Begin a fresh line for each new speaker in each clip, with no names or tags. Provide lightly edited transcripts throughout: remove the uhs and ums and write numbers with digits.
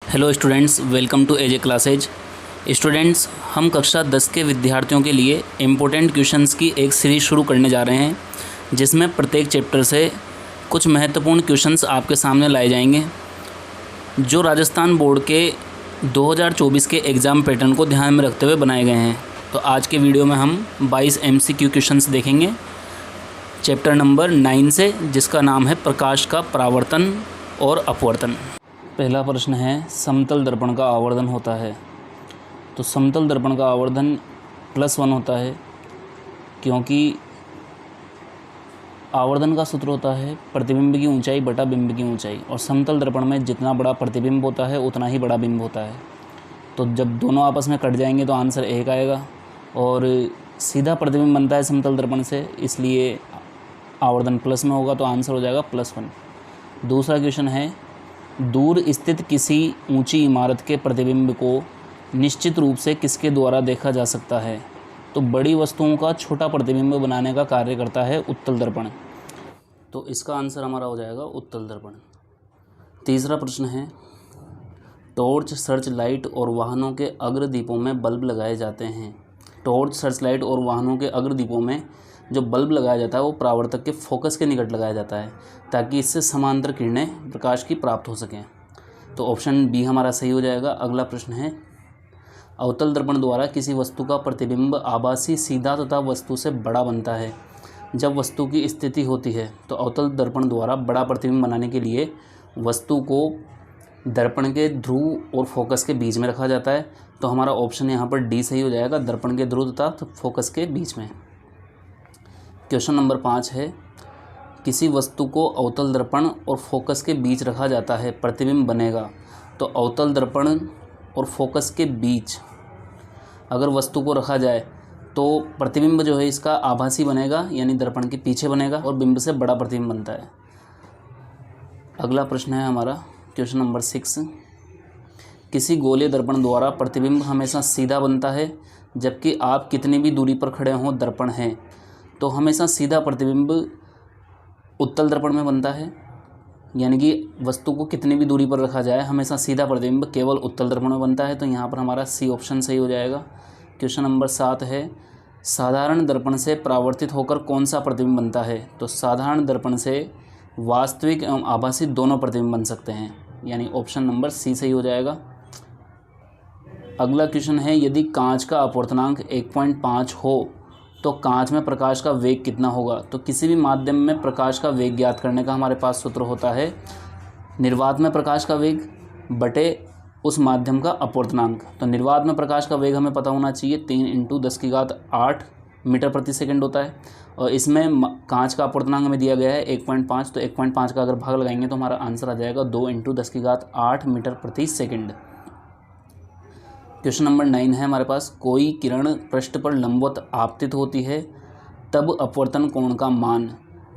Hello students, welcome to AJ classes. Students, हम कक्षा 10 के विद्यार्थियों के लिए इम्पोर्टेंट क्वेश्चंस की एक सीरीज़ शुरू करने जा रहे हैं, जिसमें प्रत्येक चैप्टर से कुछ महत्वपूर्ण क्वेश्चंस आपके सामने लाए जाएंगे, जो राजस्थान बोर्ड के 2024 के एग्ज़ाम पैटर्न को ध्यान में रखते हुए बनाए गए हैं। तो आज के वीडियो में हम 22 MCQ क्वेश्चंस देखेंगे चैप्टर नंबर 9 से, जिसका नाम है प्रकाश का परावर्तन और अपवर्तन। पहला प्रश्न है, समतल दर्पण का आवर्धन होता है। तो समतल दर्पण का आवर्धन +1 होता है, क्योंकि आवर्धन का सूत्र होता है प्रतिबिंब की ऊंचाई बटा बिंब की ऊंचाई, और समतल दर्पण में जितना बड़ा प्रतिबिंब होता है उतना ही बड़ा बिंब होता है। तो जब दोनों आपस में कट जाएंगे तो आंसर 1 आएगा, और सीधा प्रतिबिंब बनता है समतल दर्पण से, इसलिए आवर्धन प्लस में होगा, तो आंसर हो जाएगा +1। दूसरा क्वेश्चन है, दूर स्थित किसी ऊंची इमारत के प्रतिबिंब को निश्चित रूप से किसके द्वारा देखा जा सकता है। तो बड़ी वस्तुओं का छोटा प्रतिबिंब बनाने का कार्य करता है उत्तल दर्पण। तो इसका आंसर हमारा हो जाएगा उत्तल दर्पण। तीसरा प्रश्न है, टॉर्च, सर्च लाइट और वाहनों के अग्रदीपों में बल्ब लगाए जाते हैं। टॉर्च, सर्च लाइट और वाहनों के अग्रदीपों में जो बल्ब लगाया जाता है वो परावर्तक के फोकस के निकट लगाया जाता है, ताकि इससे समांतर किरणें प्रकाश की प्राप्त हो सकें। तो ऑप्शन बी हमारा सही हो जाएगा। अगला प्रश्न है, अवतल दर्पण द्वारा किसी वस्तु का प्रतिबिंब आभासी, सीधा तथा वस्तु से बड़ा बनता है। जब वस्तु की स्थिति होती है तो अवतल दर्पण द्वारा बड़ा प्रतिबिंब बनाने के लिए वस्तु को दर्पण के ध्रुव और फोकस के बीच में रखा जाता है। तो हमारा ऑप्शन यहाँ पर डी सही हो जाएगा, दर्पण के ध्रुव तथा फोकस के बीच में। क्वेश्चन नंबर 5 है, किसी वस्तु को अवतल दर्पण और फोकस के बीच रखा जाता है, प्रतिबिंब बनेगा। तो अवतल दर्पण और फोकस के बीच अगर वस्तु को रखा जाए तो प्रतिबिंब जो है इसका आभासी बनेगा, यानी दर्पण के पीछे बनेगा, और बिंब से बड़ा प्रतिबिंब बनता है। अगला प्रश्न है हमारा क्वेश्चन नंबर 6, किसी गोलीय दर्पण द्वारा प्रतिबिंब हमेशा सीधा बनता है, जबकि आप कितनी भी दूरी पर खड़े हों दर्पण हैं। तो हमेशा सीधा प्रतिबिंब उत्तल दर्पण में बनता है, यानी कि वस्तु को कितनी भी दूरी पर रखा जाए हमेशा सीधा प्रतिबिंब केवल उत्तल दर्पण में बनता है। तो यहाँ पर हमारा सी ऑप्शन सही हो जाएगा। क्वेश्चन नंबर 7 है, साधारण दर्पण से परावर्तित होकर कौन सा प्रतिबिंब बनता है। तो साधारण दर्पण से वास्तविक एवं आभासी दोनों प्रतिबिंब बन सकते हैं, यानी ऑप्शन नंबर सी सही हो जाएगा। अगला क्वेश्चन है, यदि कांच का अपवर्तनांक 1.5 हो तो कांच में प्रकाश का वेग कितना होगा। तो किसी भी माध्यम में प्रकाश का वेग ज्ञात करने का हमारे पास सूत्र होता है निर्वात में प्रकाश का वेग बटे उस माध्यम का अपवर्तनांक। तो निर्वात में प्रकाश का वेग हमें पता होना चाहिए 3 × 10⁸ मीटर प्रति सेकंड होता है, और इसमें कांच का अपवर्तनांक हमें दिया गया है 1.5। तो 1.5 का अगर भाग लगाएंगे तो हमारा आंसर आ जाएगा 2 × 10⁸ मीटर प्रति सेकंड। क्वेश्चन नंबर 9 है हमारे पास, कोई किरण पृष्ठ पर लंबवत आपतित होती है, तब अपवर्तन कोण का मान।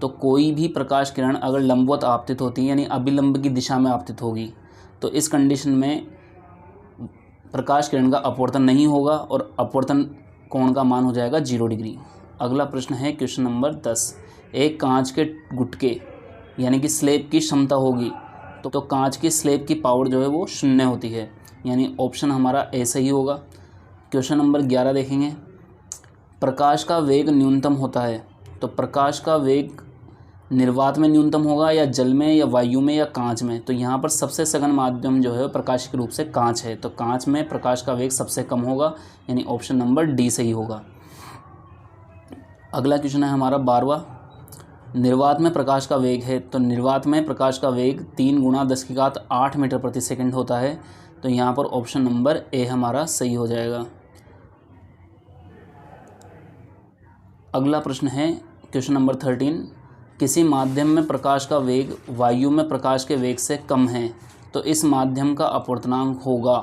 तो कोई भी प्रकाश किरण अगर लंबवत आपतित होती है, यानी अभिलंब की दिशा में आपतित होगी, तो इस कंडीशन में प्रकाश किरण का अपवर्तन नहीं होगा और अपवर्तन कोण का मान हो जाएगा 0 डिग्री। अगला प्रश्न है क्वेश्चन नंबर 10, एक कांच के गुटके यानी कि स्लेब की क्षमता होगी, तो कांच की स्लेब की पावर जो है वो 0 होती है, यानी ऑप्शन हमारा ए सही होगा। क्वेश्चन नंबर 11 देखेंगे, प्रकाश का वेग न्यूनतम होता है। तो प्रकाश का वेग निर्वात में न्यूनतम होगा, या जल में, या वायु में, या कांच में। तो यहाँ पर सबसे सघन माध्यम जो है प्रकाशिक रूप से कांच है, तो कांच में प्रकाश का वेग सबसे कम होगा, यानी ऑप्शन नंबर डी सही होगा। अगला क्वेश्चन है हमारा 12वां, निर्वात में प्रकाश का वेग है। तो निर्वात में प्रकाश का वेग 3 × 10⁸ मीटर प्रति सेकंड होता है, तो यहाँ पर ऑप्शन नंबर ए हमारा सही हो जाएगा। अगला प्रश्न है क्वेश्चन नंबर 13, किसी माध्यम में प्रकाश का वेग वायु में प्रकाश के वेग से कम है, तो इस माध्यम का अपवर्तनांक होगा।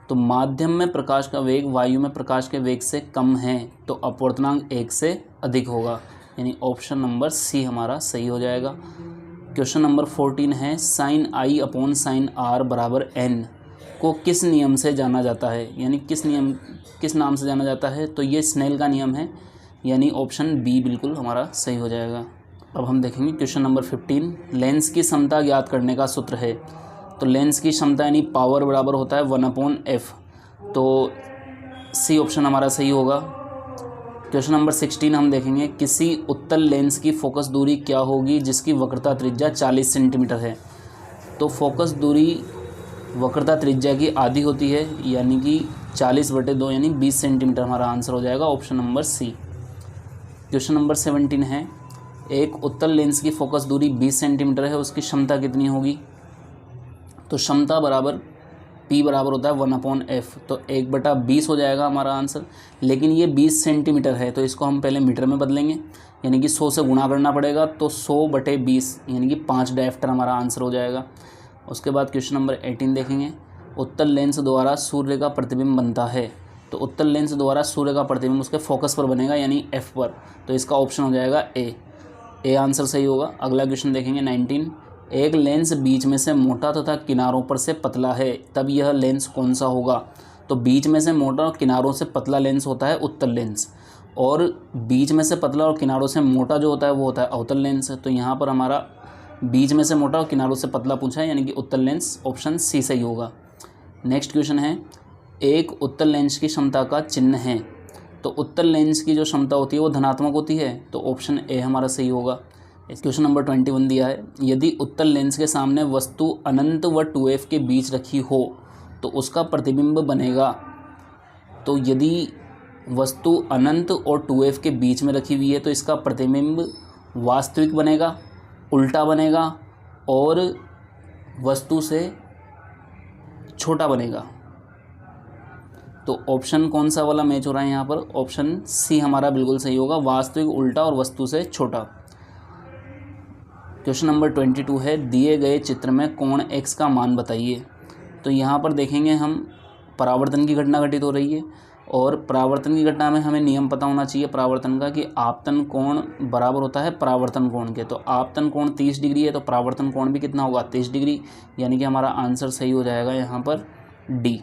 तो माध्यम में प्रकाश का वेग वायु में प्रकाश के वेग से कम है, तो अपवर्तनांक 1 से अधिक होगा, यानी ऑप्शन नंबर सी हमारा सही हो जाएगा। क्वेश्चन नंबर 14 है, sin I/sin R = n को किस नियम से जाना जाता है, यानी किस नाम से जाना जाता है। तो ये स्नेल का नियम है, यानी ऑप्शन बी बिल्कुल हमारा सही हो जाएगा। अब हम देखेंगे क्वेश्चन नंबर 15, लेंस की समता ज्ञात करने का सूत्र है। तो लेंस की क्षमता यानी पावर बराबर होता है 1/f। तो सी ऑप्शन हमारा सही होगा। क्वेश्चन नंबर 16 हम देखेंगे, किसी उत्तल लेंस की फोकस दूरी क्या होगी जिसकी वक्रता त्रिज्या 40 सेंटीमीटर है। तो फोकस दूरी वक्रता त्रिज्या की आधी होती है, यानी कि 40/2 यानी 20 सेंटीमीटर हमारा आंसर हो जाएगा option number C. Question number 17 है, एक उत्तल लेंस की फोकस दूरी 20 सेंटीमीटर है, उसकी क्षमता कितनी होगी। तो क्षमता बराबर P बराबर होता है 1/f। तो 1/20 हो जाएगा हमारा आंसर। लेकिन ये 20 सेंटीमीटर है तो इसको हम पहले मीटर में बदलेंगे, यानी कि 100 से गुणा करना पड़ेगा। तो 100/20 यानी कि 5 डायप्टर हमारा आंसर हो जाएगा। उसके बाद क्वेश्चन नंबर 18 देखेंगे, उत्तल लेंस द्वारा सूर्य का प्रतिबिंब बनता है। तो उत्तल लेंस द्वारा सूर्य का प्रतिबिंब उसके फोकस पर बनेगा यानी F पर। तो इसका ऑप्शन हो जाएगा ए आंसर सही होगा। अगला क्वेश्चन देखेंगे 19, एक लेंस बीच में से मोटा तथा किनारों पर से पतला है, तब यह लेंस कौन सा होगा। तो बीच में से मोटा और किनारों से पतला लेंस होता है उत्तल लेंस, और बीच में से पतला और किनारों से मोटा जो होता है वो होता है अवतल लेंस। तो यहाँ पर हमारा बीच में से मोटा और किनारों से पतला पूछा है, यानी कि उत्तल लेंस, ऑप्शन सी सही होगा। नेक्स्ट क्वेश्चन है, एक उत्तल लेंस की क्षमता का चिन्ह है। तो उत्तल लेंस की जो क्षमता होती है वो धनात्मक होती है, तो ऑप्शन ए हमारा सही होगा। क्वेश्चन नंबर 21 दिया है, यदि उत्तल लेंस के सामने वस्तु अनंत व 2f के बीच रखी हो तो उसका प्रतिबिंब बनेगा। तो यदि वस्तु अनंत और 2f के बीच में रखी हुई है तो इसका प्रतिबिंब वास्तविक बनेगा, उल्टा बनेगा और वस्तु से छोटा बनेगा। तो ऑप्शन कौन सा वाला मैच हो रहा है यहाँ पर, ऑप्शन सी हमारा बिल्कुल सही होगा, वास्तविक उल्टा और वस्तु से छोटा। क्वेश्चन नंबर 22 है, दिए गए चित्र में कोण x का मान बताइए। तो यहाँ पर देखेंगे हम परावर्तन की घटना घटित हो रही है, और परावर्तन की घटना में हमें नियम पता होना चाहिए परावर्तन का कि आपतन कोण बराबर होता है परावर्तन कोण के। तो आपतन कोण 30 डिग्री है तो परावर्तन कोण भी कितना होगा 30 डिग्री, यानी कि हमारा आंसर सही हो जाएगा यहाँ पर डी।